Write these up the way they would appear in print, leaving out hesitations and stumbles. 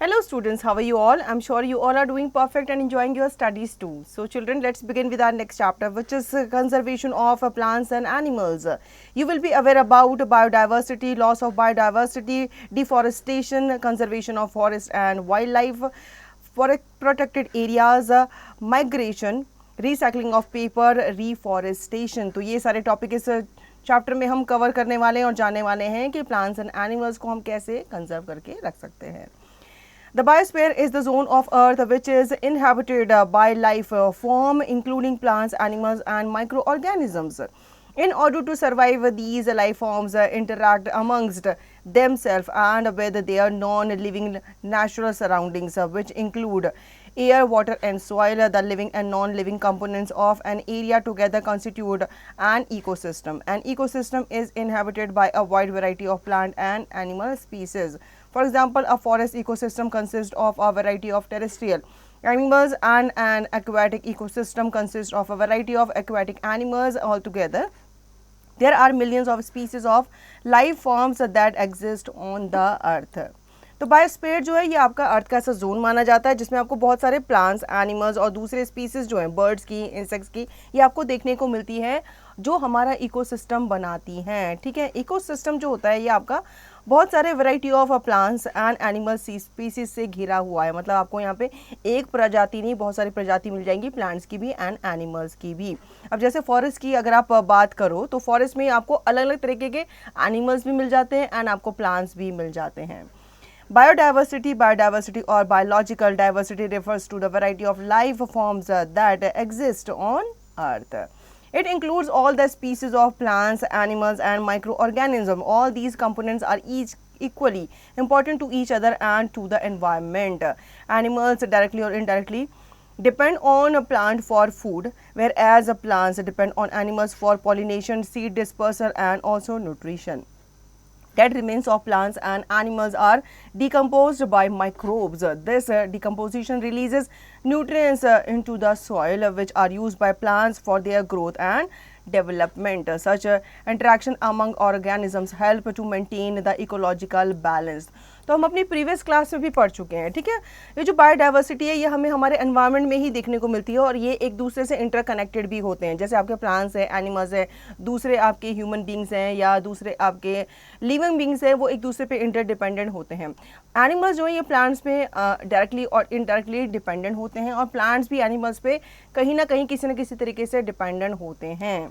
Hello students, how are you all? I'm sure you all are doing perfect and enjoying your studies too. So children, let's begin with our next chapter, which is conservation of plants and animals. You will be aware about biodiversity, loss of biodiversity, deforestation, conservation of forest and wildlife, for protected areas, migration, recycling of paper, reforestation. तो ये सारे topic इस chapter में हम cover करने वाले हैं और जानने वाले हैं कि प्लांट्स एंड एनिमल्स को हम कैसे कंजर्व करके रख सकते हैं. The biosphere is the zone of Earth which is inhabited by life form including plants, animals and microorganisms. In order to survive, these life forms interact amongst themselves and with their non-living natural surroundings, which include air, water and soil. The living and non-living components of an area together constitute an ecosystem. An ecosystem is inhabited by a wide variety of plant and animal species. For example, a forest ecosystem consists of a variety of terrestrial animals and an aquatic ecosystem consists of a variety of aquatic animals altogether. There are millions of species of life forms that exist on the earth. तो biosphere जो है ये आपका अर्थ का ऐसा zone माना जाता है जिसमें आपको बहुत सारे प्लांट्स, एनिमल्स और दूसरे स्पीसीज जो हैं, बर्ड्स की, इंसेक्ट्स की, ये आपको देखने को मिलती है जो हमारा इकोसिस्टम बनाती हैं. ठीक है, इकोसिस्टम जो होता है ये आपका बहुत सारे variety of plants and animal species से घिरा हुआ है. मतलब आपको यहाँ पे एक प्रजाति नहीं, बहुत सारी प्रजाति मिल जाएंगी प्लांट्स की भी एंड एनिमल्स की भी. अब जैसे फॉरेस्ट की अगर आप बात करो तो फॉरेस्ट में आपको अलग अलग तरीके के एनिमल्स भी मिल जाते हैं एंड आपको प्लांट्स भी मिल जाते हैं. Biodiversity or biological diversity refers to the variety of life forms that exist on Earth. It includes all the species of plants, animals and microorganisms. All these components are each equally important to each other and to the environment. Animals directly or indirectly depend on a plant for food, whereas plants depend on animals for pollination, seed dispersal and also nutrition. Dead remains of plants and animals are decomposed by microbes. This decomposition releases nutrients into the soil which are used by plants for their growth and development. Such interaction among organisms help to maintain the ecological balance. तो हम अपनी previous class में भी पढ़ चुके हैं. ठीक है, ये जो बायोडाइवर्सिटी है ये हमें हमारे एनवायरनमेंट में ही देखने को मिलती है और ये एक दूसरे से इंटरकनेक्टेड भी होते हैं. जैसे आपके प्लांट्स हैं, एनिमल्स हैं, दूसरे आपके ह्यूमन बींग्स हैं या दूसरे आपके लिविंग बींग्स हैं, वो एक दूसरे पे इंटरडिपेंडेंट होते हैं. एनिमल्स जो है ये प्लांट्स पे डायरेक्टली और इनडायरेक्टली डिपेंडेंट होते हैं और प्लांट्स भी एनिमल्स पे कहीं ना कहीं किसी न किसी तरीके से डिपेंडेंट होते हैं.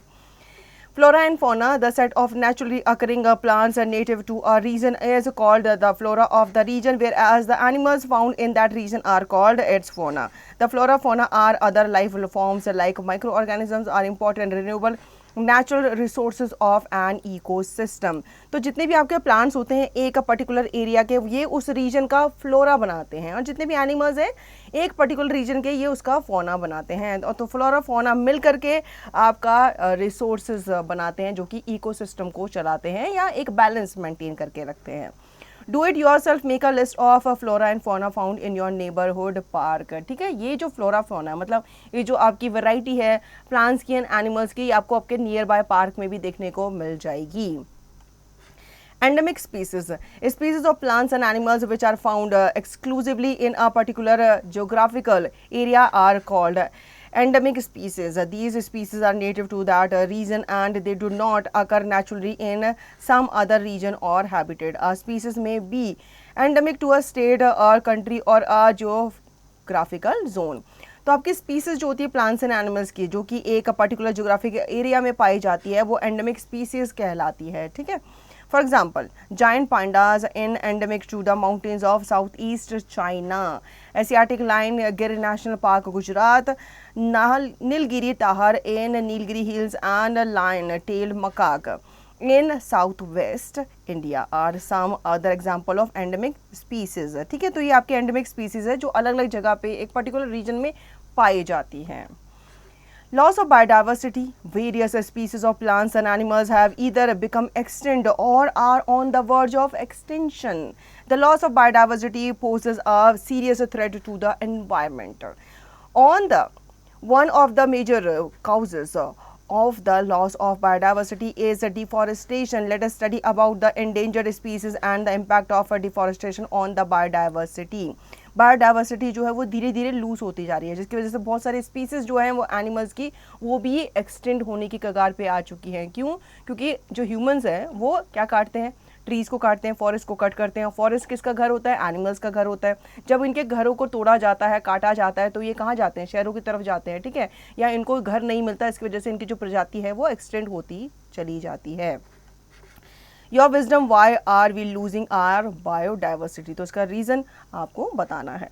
Flora and fauna, the set of naturally occurring plants native to a region is called the flora of the region, whereas the animals found in that region are called its fauna. The flora fauna are other life forms like microorganisms are important renewable natural resources of an ecosystem. तो जितने भी आपके plants होते हैं एक particular area के, ये उस रीजन का फ्लोरा बनाते हैं और जितने भी एनिमल्स हैं एक पर्टिकुलर रीजन के ये उसका फौना बनाते हैं. और तो फ्लोरा फौना मिल करके आपका रिसोर्सेज बनाते हैं जो कि इकोसिस्टम को चलाते हैं या एक बैलेंस मेंटेन करके रखते हैं. Do it your self, make a list of flora and fauna found in your neighbourhood park. ठीक है, ये जो फ्लोरा फौना मतलब ये जो आपकी वैरायटी है प्लांट्स की एंड एनिमल्स की, आपको आपके नियर बाय पार्क में भी देखने को मिल जाएगी. Endemic species of plants and animals which are found exclusively in a particular geographical area are called endemic species. These species are native to that region and they do not occur naturally in some other region or habitat. A species may be endemic to a state or country or a geographical zone. तो आपकी species जो होती है plants and animals की जो कि एक particular geographic area में पाई जाती है वो एंडेमिक स्पीसीज कहलाती है. ठीक है, For example, giant pandas in endemic to the mountains of southeast China, Asiatic lion Gir National Park, Gujarat, Nilgiri tahar in Nilgiri Hills and lion-tailed macaque in southwest India are some other example of endemic species. ठीक है, तो ये आपके endemic species है जो अलग अलग जगह पे एक particular region में पाई जाती हैं. Loss of biodiversity. Various species of plants and animals have either become extinct or are on the verge of extinction. The loss of biodiversity poses a serious threat to the environment. One of the major causes of the loss of biodiversity is deforestation. Let us study about the endangered species and the impact of deforestation on the biodiversity. Biodiversity जो है वो धीरे धीरे loose होती जा रही है, जिसकी वजह से बहुत सारे स्पीसीज जो हैं वो एनिमल्स की वो भी एक्सटेंड होने की कगार पे आ चुकी हैं। क्यों? क्योंकि जो ह्यूमंस हैं वो क्या काटते हैं, ट्रीज़ को काटते हैं, फॉरेस्ट को कट करते हैं। फॉरेस्ट किसका घर होता है? एनिमल्स का घर होता है। जब इनके घरों को तोड़ा जाता है, काटा जाता है, तो ये कहाँ जाते हैं? शहरों की तरफ जाते हैं, ठीक है, या इनको घर नहीं मिलता, इसकी वजह से इनकी जो प्रजाति है वो एक्सटेंड होती चली जाती है। Your wisdom, why are we losing our biodiversity, तो इसका रीज़न आपको बताना है।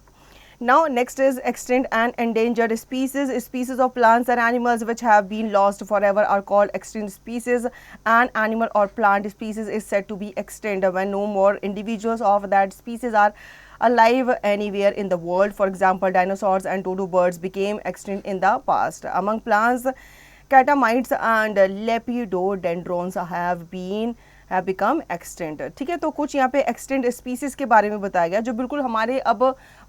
Now next is extinct and endangered species. Species of plants and animals which have been lost forever are called extinct species. An animal or plant species is said to be extinct when no more individuals of that species are alive anywhere in the world. For example, dinosaurs and dodo birds became extinct in the past. Among plants, catamites and lepidodendrons have become extinct. ठीक है, तो कुछ यहाँ पे extent species के बारे में बताया गया जो बिल्कुल हमारे अब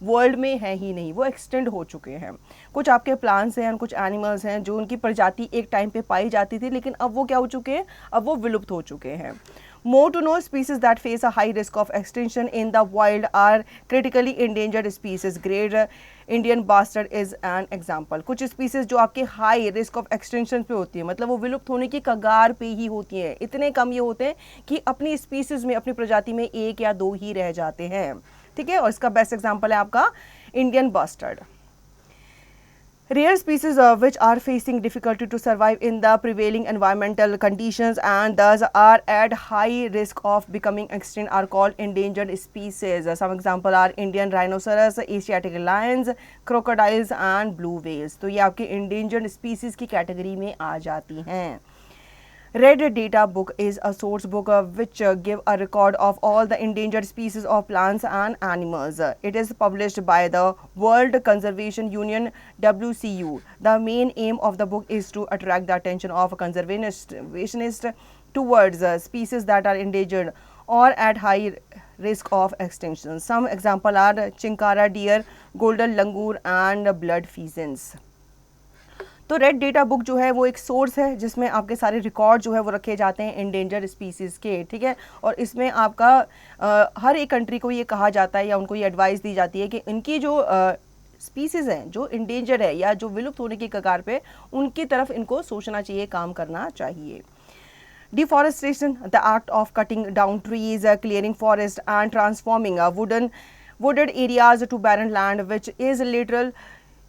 वर्ल्ड में है ही नहीं, वो एक्सटेंड हो चुके हैं। कुछ आपके प्लांट्स हैं, कुछ एनिमल्स हैं जो उनकी प्रजाति एक टाइम पे पाई जाती थी, लेकिन अब वो क्या हो चुके हैं? अब वो विलुप्त हो चुके हैं। More to know species that face a high risk of extinction in the wild are critically endangered species. Great Indian bustard is an example. कुछ स्पीसीज जो आपके हाई रिस्क ऑफ एक्सटेंशन पे होती है, मतलब वो विलुप्त होने की कगार पे ही होती हैं। इतने कम ये होते हैं कि अपनी स्पीसीज में, अपनी प्रजाति में एक या दो ही रह जाते हैं। ठीक है, और इसका बेस्ट एग्जाम्पल है आपका Indian bustard. Rare species which are facing difficulty to survive in the prevailing environmental conditions and thus are at high risk of becoming extinct are called endangered species. Some example are Indian rhinoceros, Asiatic lions, crocodiles and blue whales. तो ये आपके endangered species की category में आ जाती हैं। Red Data Book is a source book which give a record of all the endangered species of plants and animals. It is published by the World Conservation Union WCU. The main aim of the book is to attract the attention of conservationists towards species that are endangered or at high risk of extinction. Some example are chinkara deer, golden langur and blood pheasants. तो red data book जो है वो एक source है जिसमें आपके सारे record जो है वो रखे जाते हैं इंडेंजर्ड स्पीसीज़ के। ठीक है, और इसमें आपका हर एक कंट्री को ये कहा जाता है या उनको ये एडवाइस दी जाती है कि इनकी जो स्पीसीज़ हैं जो इंडेंजर्ड है या जो विलुप्त होने की कगार पे, उनकी तरफ इनको सोचना चाहिए, काम करना चाहिए। Deforestation, the act of cutting down trees, clearing forest and transforming wooded areas to barren land which is literal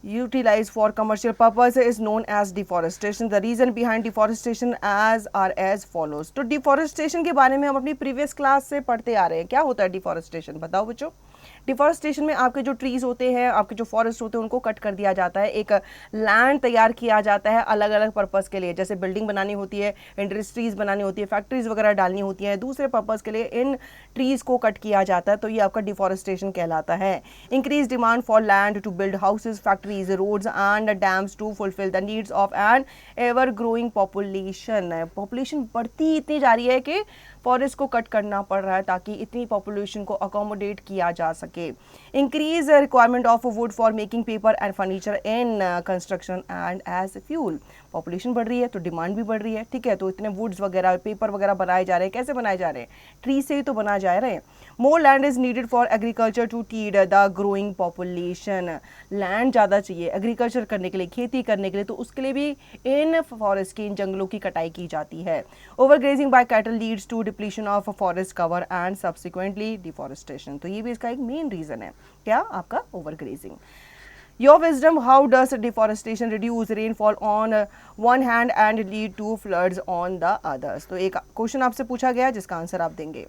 utilized for commercial purpose is known as deforestation. The reason behind deforestation are as follows. तो deforestation के बारे में हम अपनी previous class से पढ़ते आ रहे हैं। क्या होता है डिफॉरेस्टेशन, बताओ बच्चों। डिफॉरेस्टेशन में आपके जो ट्रीज होते हैं, आपके जो फॉरेस्ट होते हैं, उनको कट कर दिया जाता है, एक लैंड तैयार किया जाता है अलग अलग पर्पज़ के लिए। जैसे बिल्डिंग बनानी होती है, इंडस्ट्रीज बनानी होती है, फैक्ट्रीज वगैरह डालनी होती हैं, दूसरे पर्पज़ के लिए इन ट्रीज को कट किया जाता है, तो ये आपका डिफॉरेस्टेशन कहलाता है। Increase demand for land to build houses, factories, roads and dams to fulfil the needs of an ever growing population. Population बढ़ती इतनी जा रही है कि फॉरेस्ट को कट करना पड़ रहा है ताकि इतनी पॉपुलेशन को अकोमोडेट किया जा सके। Increase requirement of wood for making paper and furniture in construction and as fuel. Population बढ़ रही है तो डिमांड भी बढ़ रही है। ठीक है, तो इतने वुड्स वगैरह, पेपर वगैरह बनाए जा रहे हैं। कैसे बनाए जा रहे हैं? ट्री से ही तो बनाए जा रहे हैं। More land is needed for agriculture to feed the growing population. Land ज़्यादा चाहिए एग्रीकल्चर करने के लिए, खेती करने के लिए, तो उसके लिए भी इन फॉरेस्ट की, इन जंगलों की कटाई की जाती है। Over grazing by cattle leads to depletion of forest cover and subsequently deforestation. तो ये भी इसका एक मेन रीज़न है, क्या? आपका over grazing. Your wisdom, how does deforestation reduce rainfall on one hand and lead to floods on the others? तो एक क्वेश्चन आपसे पूछा गया जिसका आंसर आप देंगे।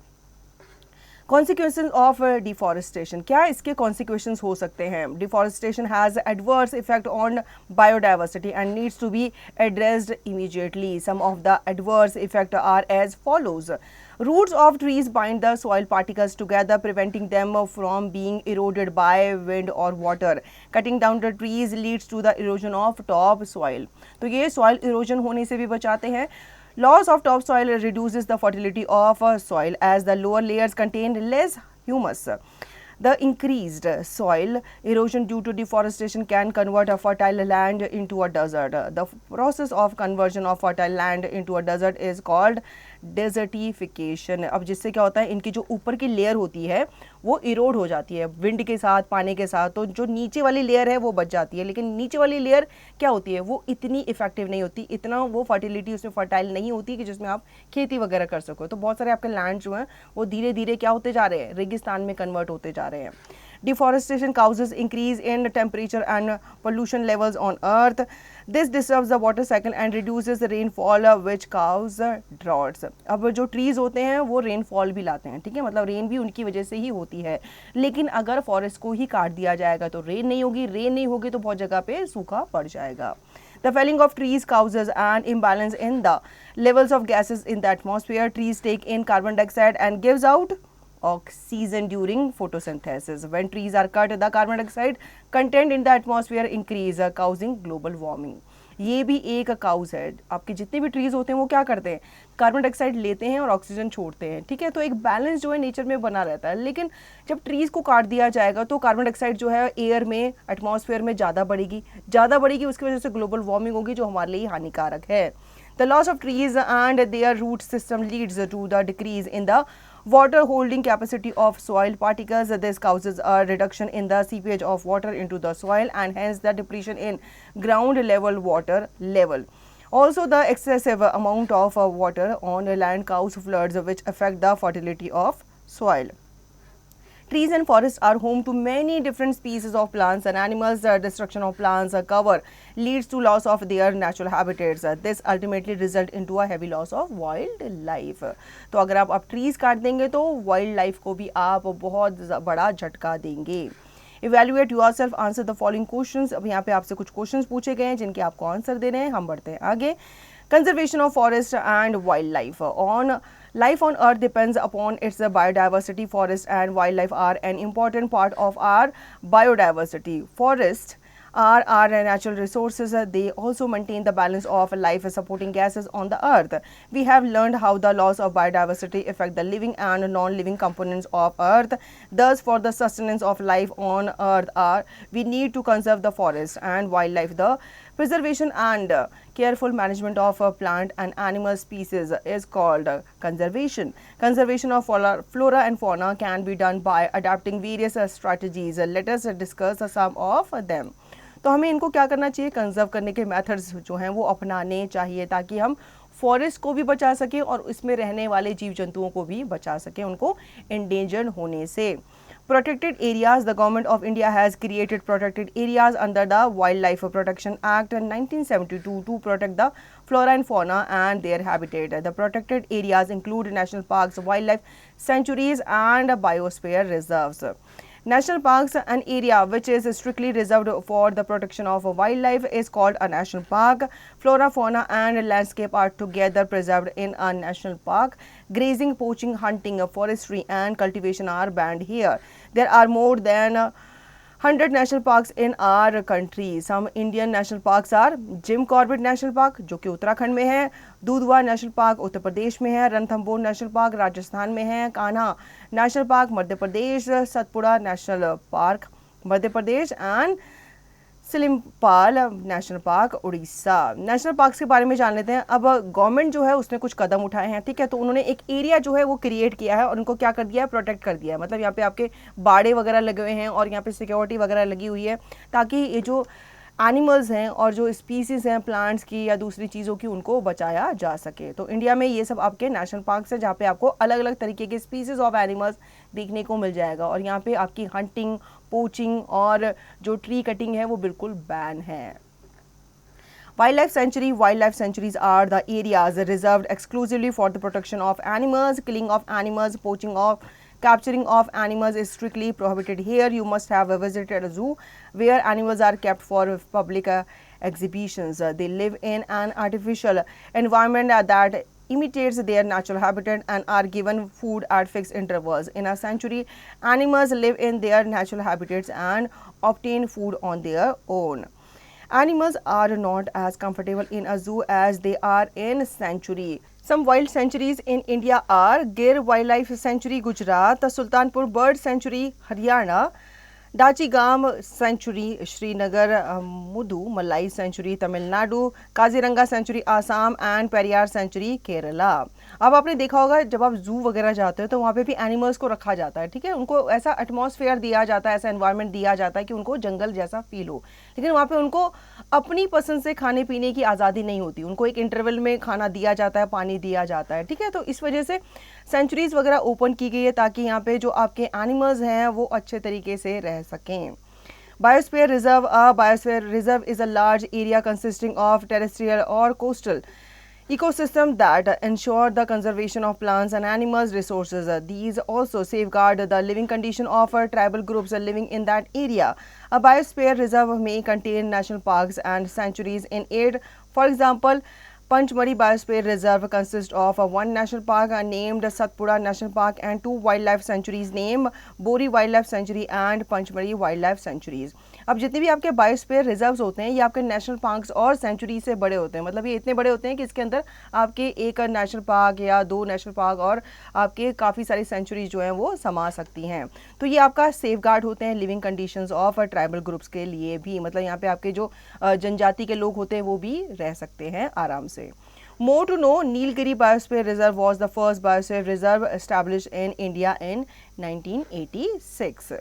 Consequences of deforestation, क्या इसके consequences हो सकते हैं? Deforestation has adverse effect on biodiversity and needs to be addressed immediately. Some of the adverse effects are as follows. Roots of trees bind the soil particles together, preventing them from being eroded by wind or water. Cutting down the trees leads to the erosion of top soil. तो ये soil erosion होने से भी बचाते हैं। Loss of topsoil reduces the fertility of soil as the lower layers contain less humus. The increased soil erosion due to deforestation can convert a fertile land into a desert. The process of conversion of fertile land into a desert is called desertification. अब जिससे क्या होता है, इनकी जो ऊपर की layer होती है वो इरोड हो जाती है विंड के साथ, पानी के साथ, तो जो नीचे वाली लेयर है वो बच जाती है. लेकिन नीचे वाली लेयर क्या होती है, वो इतनी इफेक्टिव नहीं होती, इतना वो फर्टिलिटी उसमें फर्टाइल नहीं होती कि जिसमें आप खेती वगैरह कर सको. तो बहुत सारे आपके लैंड जो हैं वो धीरे धीरे क्या होते जा रहे हैं, रेगिस्तान में कन्वर्ट होते जा रहे हैं. Deforestation causes increase in temperature and pollution levels on earth. This disturbs the water cycle and reduces the rainfall which cause droughts. अब जो trees होते हैं वो rainfall भी लाते हैं, ठीक है, मतलब rain भी उनकी वजह से ही होती है. लेकिन अगर forest को ही काट दिया जाएगा तो rain नहीं होगी, rain नहीं होगी तो बहुत जगह पे सूखा पड़ जाएगा. The felling of trees causes an imbalance in the levels of gases in the atmosphere. Trees take in carbon dioxide and gives out oxygen during photosynthesis. When trees are cut, the carbon dioxide content in the atmosphere increase, causing global warming. ये भी एक cause है. आपके जितने भी trees होते हैं वो क्या करते हैं, कार्बन डाइऑक्साइड लेते हैं और ऑक्सीजन छोड़ते हैं, ठीक है. तो एक बैलेंस जो है नेचर में बना रहता है. लेकिन जब ट्रीज को काट दिया जाएगा तो कार्बन डाइऑक्साइड जो है एयर में, एटमॉस्फेयर में ज़्यादा बढ़ेगी, उसकी वजह से ग्लोबल वार्मिंग होगी जो हमारे लिए हानिकारक है. The loss of trees and their root system leads to the decrease in the water holding capacity of soil particles. This causes a reduction in the seepage of water into the soil and hence the depletion in ground level water level. Also, the excessive amount of water on land causes floods which affect the fertility of soil. Trees and forests are home to many different species of plants and animals. The destruction of plants cover leads to loss of their natural habitats. This ultimately result into a heavy loss of wildlife. तो अगर आप trees काट देंगे तो wildlife को भी आप बहुत बड़ा झटका देंगे. Evaluate yourself, answer the following questions. अब यहाँ पे आपसे कुछ questions पूछे गए हैं जिनके आपको आंसर देने हैं. हम बढ़ते हैं आगे. Conservation of forest and wildlife. Life on earth depends upon its biodiversity. Forests and wildlife are an important part of our biodiversity. Forests are our natural resources. They also maintain the balance of life supporting gases on the earth. We have learned how the loss of biodiversity affect the living and non-living components of earth. Thus, for the sustenance of life on earth, we need to conserve the forest and wildlife. The preservation and careful management of plant and animal species is called conservation. Conservation of flora and fauna can be done by adapting various strategies. Let us discuss some of them. तो हमें इनको क्या करना चाहिए, conserve करने के methods जो हैं वो अपनाने चाहिए ताकि हम फॉरेस्ट को भी बचा सकें और इसमें रहने वाले जीव जंतुओं को भी बचा सकें उनको एंडेंजर्ड होने से. Protected areas. The Government of India has created protected areas under the Wildlife Protection Act 1972 to protect the flora and fauna and their habitat. The protected areas include national parks, wildlife sanctuaries and biosphere reserves. National parks, an area which is strictly reserved for the protection of wildlife, is called a national park. Flora, fauna and landscape are together preserved in a national park. Grazing, poaching, hunting, forestry and cultivation are banned here. There are more than 100 national parks in our country. Some Indian national parks are Jim Corbett National Park जो कि उत्तराखंड में है, दूधवा national park Uttar Pradesh में है, Ranthambore national park Rajasthan में है, Kanha national park Madhya Pradesh, Satpura national park Madhya Pradesh and Similipal national park Orissa. National parks के बारे में जान लेते हैं. अब गवर्नमेंट जो है उसने कुछ कदम उठाए हैं, ठीक है. तो उन्होंने एक एरिया जो है वो क्रिएट किया है और उनको क्या कर दिया है, प्रोटेक्ट कर दिया है. मतलब यहाँ पे आपके बाड़े वगैरह लगे हुए हैं और यहाँ पे सिक्योरिटी वगैरह लगी हुई है ताकि ये जो एनिमल्स हैं और जो स्पीसीज़ हैं प्लांट्स की या दूसरी चीज़ों की उनको बचाया जा सके. तो इंडिया में ये सब आपके नेशनल पार्क्स हैं जहाँ पे आपको अलग अलग तरीके के स्पीसीज़ ऑफ एनिमल्स देखने को मिल जाएगा और यहाँ पे आपकी हंटिंग, पोचिंग और जो ट्री कटिंग है वो बिल्कुल बैन है. Wildlife sanctuary. Wildlife sanctuaries are the areas reserved exclusively for the protection of animals. Killing of animals, poaching of capturing of animals is strictly prohibited here. You must have visited a zoo where animals are kept for public exhibitions. They live in an artificial environment that imitates their natural habitat and are given food at fixed intervals. In a sanctuary, animals live in their natural habitats and obtain food on their own. Animals are not as comfortable in a zoo as they are in sanctuary. Some wild sanctuaries in India are Gir Wildlife Sanctuary, Gujarat, Sultanpur Bird Sanctuary, Haryana, Dachigam Sanctuary, Srinagar, Mudu Malai Sanctuary, Tamil Nadu, Kaziranga Sanctuary, Assam and Periyar Sanctuary, Kerala. अब आपने देखा होगा जब आप जू वगैरह जाते हो तो वहाँ पे भी एनिमल्स को रखा जाता है, ठीक है, उनको ऐसा एटमॉस्फेयर दिया जाता है, ऐसा एनवायरनमेंट दिया जाता है कि उनको जंगल जैसा फील हो, लेकिन वहाँ पे उनको अपनी पसंद से खाने पीने की आज़ादी नहीं होती, उनको एक इंटरवल में खाना दिया जाता है, पानी दिया जाता है, ठीक है। तो इस वजह से सेंचुरीज वगैरह ओपन की गई है ताकि यहाँ पे जो आपके एनिमल्स हैं वो अच्छे तरीके से रह सकें। Biosphere Reserve. A biosphere reserve is a large area consisting of terrestrial or coastal ecosystem that ensure the conservation of plants and animals resources. These also safeguard the living condition of tribal groups living in that area. A biosphere reserve may contain national parks and sanctuaries in it. For example, Panchmari Biosphere Reserve consists of one national park named Satpura National Park and two wildlife sanctuaries named Bori Wildlife Sanctuary and Panchmari Wildlife Sanctuaries. अब जितने भी आपके biosphere reserves होते हैं ये आपके national parks और century से बड़े होते हैं, मतलब ये इतने बड़े होते हैं कि इसके अंदर आपके एक नेशनल पार्क या दो नेशनल पार्क और आपके काफ़ी सारी सेंचुरीज जो हैं वो समा सकती हैं। तो ये आपका सेफ गार्ड होते हैं living conditions of tribal groups के लिए भी, मतलब यहाँ पे आपके जो जनजाति के लोग होते हैं वो भी रह सकते हैं आराम से। More to know, Nilgiri Biosphere Reserve was the first biosphere reserve established in India in 1986.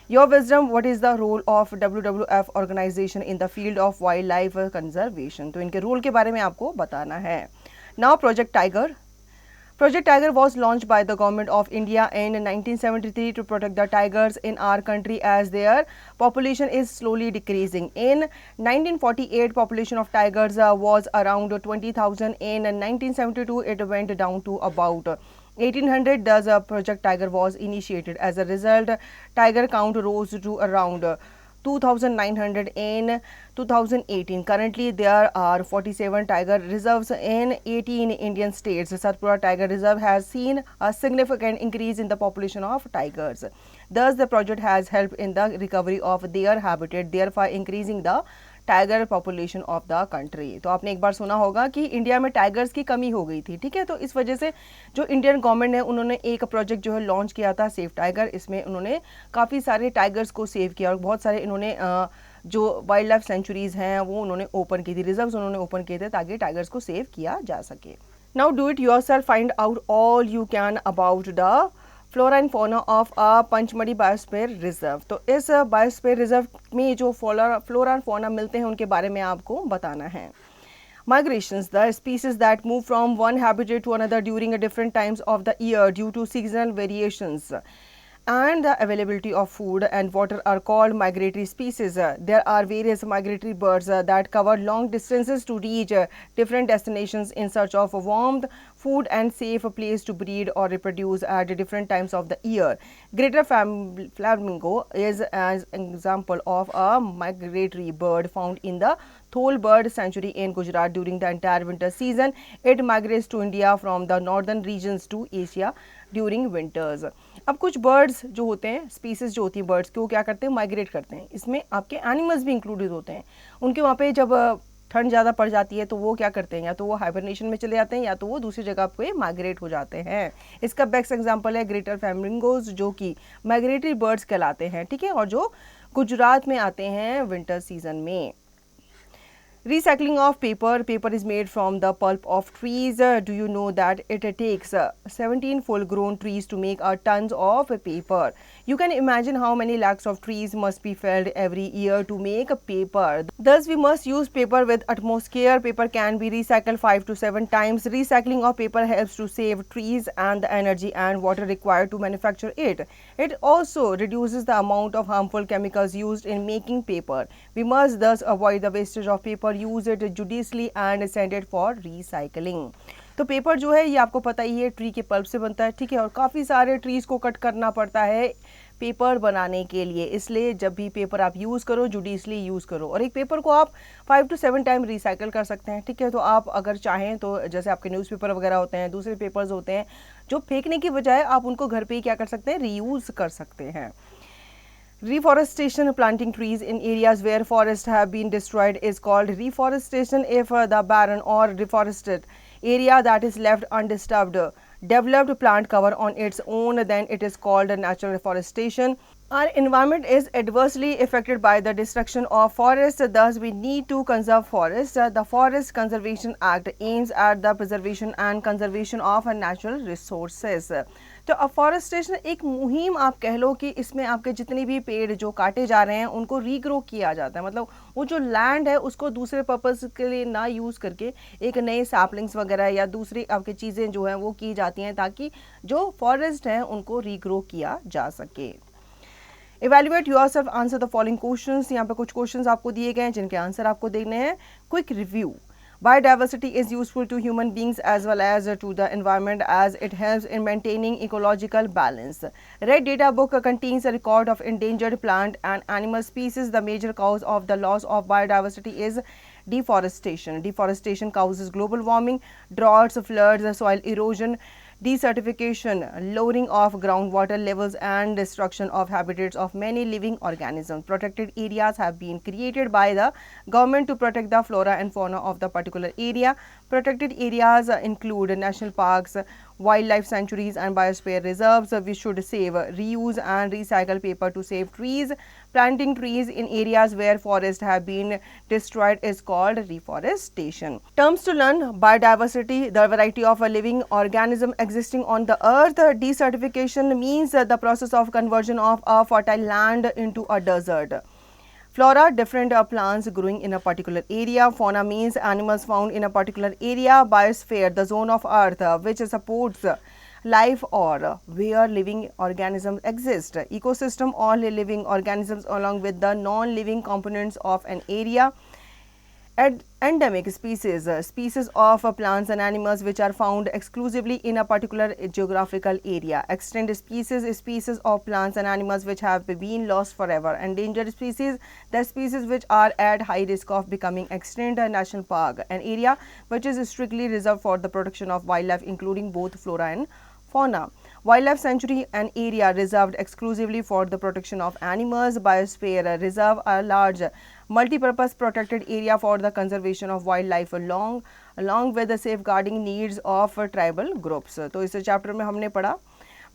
Your wisdom, what is the role of WWF organization in the field of wildlife conservation? तो इनके रोल के बारे में आपको बताना है। Now Project Tiger. Project Tiger was launched by the government of India in 1973 to protect the tigers in our country as their population is slowly decreasing. In 1948, population of tigers was around 20,000. In 1972, it went down to about 1800. Thus, Project Tiger was initiated. As a result, tiger count rose to around 2,900 in 2018. Currently, there are 47 tiger reserves in 18 Indian states. Satpura Tiger Reserve has seen a significant increase in the population of tigers. Thus, the project has helped in the recovery of their habitat, thereby increasing the tiger population of the country. तो आपने एक बार सुना होगा कि India में tigers की कमी हो गई थी, ठीक है, तो इस वजह से जो इंडियन गवर्नमेंट है उन्होंने एक प्रोजेक्ट जो है लॉन्च किया था सेफ टाइगर। इसमें उन्होंने काफ़ी सारे टाइगर्स को सेव किया और बहुत सारे इन्होंने जो वाइल्ड लाइफ सेंचुरीज हैं वो उन्होंने ओपन की थी, रिजर्व्स उन्होंने ओपन किए थे ताकि टाइगर्स को सेव किया जा सके। Now do it yourself, find out all you can about the flora and fauna of Pachmarhi biosphere reserve. तो इस बायोस्फीयर रिजर्व में जो फ्लोरा एंड फौना मिलते हैं उनके बारे में आपको बताना है। Migrations, the species that move from one habitat to another during different times of the year due to seasonal variations and the availability of food and water are called migratory species. There are various migratory birds that cover long distances to reach different destinations in search of warmth, food and safe place to breed or reproduce at different times of the year. Greater flamingo is an example of a migratory bird found in the Thol Bird Sanctuary in Gujarat during the entire winter season. It migrates to India from the northern regions to Asia during winters. अब कुछ birds जो होते हैं, species जो होती हैं birds की, वो क्या करते हैं, माइग्रेट करते हैं। इसमें आपके एनिमल्स भी इंक्लूडेड होते हैं। उनके वहाँ पे जब ठंड ज़्यादा पड़ जाती है तो वो क्या करते हैं, या तो वो हाइबरनेशन में चले जाते हैं या तो वो दूसरी जगह पे माइग्रेट हो जाते हैं। इसका बेस्ट एग्जांपल है ग्रेटर फ्लैमिंगोज जो कि माइग्रेटरी बर्ड्स कहलाते हैं, ठीक है, और जो गुजरात में आते हैं विंटर सीजन में। Recycling of paper. Paper is made from the pulp of trees. Do you know that it takes 17 full-grown trees to make a tons of paper? You can imagine how many lakhs of trees must be felled every year to make paper. Thus, we must use paper with utmost care. Paper can be recycled 5 to 7 times. Recycling of paper helps to save trees and the energy and water required to manufacture it. It also reduces the amount of harmful chemicals used in making paper. We must thus avoid the wastage of paper. Use it judiciously and send it for recycling. तो paper जो है ये आपको पता ही है tree के pulp से बनता है, ठीक है, और काफ़ी सारे ट्रीज़ को कट करना पड़ता है पेपर बनाने के लिए। इसलिए जब भी पेपर आप यूज़ करो जुडिशली यूज़ करो, और एक पेपर को आप 5 to 7 टाइम रिसाइकल कर सकते हैं, ठीक है। तो आप अगर चाहें तो जैसे आपके न्यूज़पेपर वगैरह होते हैं, दूसरे पेपर्स होते हैं, जो फेंकने की बजाय आप उनको घर पे ही क्या कर सकते हैं, रीयूज़ कर सकते हैं। Reforestation, planting trees in areas where forests have been destroyed is called reforestation. If the barren or reforested area that is left undisturbed, developed plant cover on its own, then it is called natural reforestation. Our environment is adversely affected by the destruction of forests, thus we need to conserve forests. The Forest Conservation Act aims at the preservation and conservation of natural resources. तो afforestation एक मुहिम आप कह लो कि इसमें आपके जितने भी पेड़ जो काटे जा रहे हैं उनको रीग्रो किया जाता है, मतलब वो जो लैंड है उसको दूसरे पर्पज़ के लिए ना यूज़ करके एक नए सैपलिंग्स वगैरह या दूसरी आपकी चीज़ें जो हैं वो की जाती हैं ताकि जो फॉरेस्ट हैं उनको रीग्रो किया जा सके. Evaluate yourself, answer the following questions. यहाँ पे कुछ क्वेश्चंस आपको दिए गए हैं जिनके आंसर आपको देने हैं. Quick review. Biodiversity is useful to human beings as well as to the environment as it helps in maintaining ecological balance. Red Data Book contains a record of endangered plant and animal species. The major cause of the loss of biodiversity is deforestation. Deforestation causes global warming, droughts, floods, soil erosion, desertification, lowering of groundwater levels and destruction of habitats of many living organisms. Protected areas have been created by the government to protect the flora and fauna of the particular area. Protected areas include national parks, wildlife sanctuaries and biosphere reserves. We should save, reuse and recycle paper to save trees. Planting trees in areas where forests have been destroyed is called reforestation. Terms to learn: biodiversity, the variety of a living organism existing on the earth. Desertification means the process of conversion of a fertile land into a desert. Flora, different plants growing in a particular area. Fauna means animals found in a particular area. Biosphere, the zone of earth which supports life or where living organisms exist. Ecosystem, all living organisms along with the non-living components of an area. Endemic species, species of plants and animals which are found exclusively in a particular geographical area. Extinct species, species of plants and animals which have been lost forever. Endangered species, the species which are at high risk of becoming extinct. National park, an area which is strictly reserved for the protection of wildlife including both flora and fauna. Wildlife sanctuary, an area reserved exclusively for the protection of animals. Biosphere reserve, a large multi-purpose protected area for the conservation of wildlife along with the safeguarding needs of tribal groups. तो इस chapter में हमने पढ़ा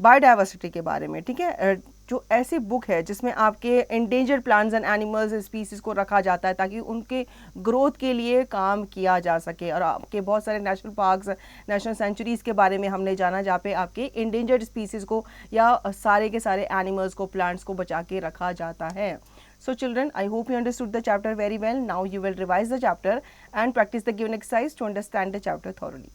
biodiversity के बारे में. ठीक है, जो ऐसी बुक है जिसमें आपके endangered plants and animals species को रखा जाता है ताकि उनके ग्रोथ के लिए काम किया जा सके. और आपके बहुत सारे नेशनल पार्क्स, नेशनल सेंचुरीज़ के बारे में हमने जाना जहाँ पे आपके इंडेंजर्ड स्पीसीज को या सारे के सारे एनिमल्स को, प्लांट्स को बचा के रखा जाता है. So children, I hope you understood the chapter very well. Now you will revise the chapter and practice the given exercise to understand the chapter thoroughly.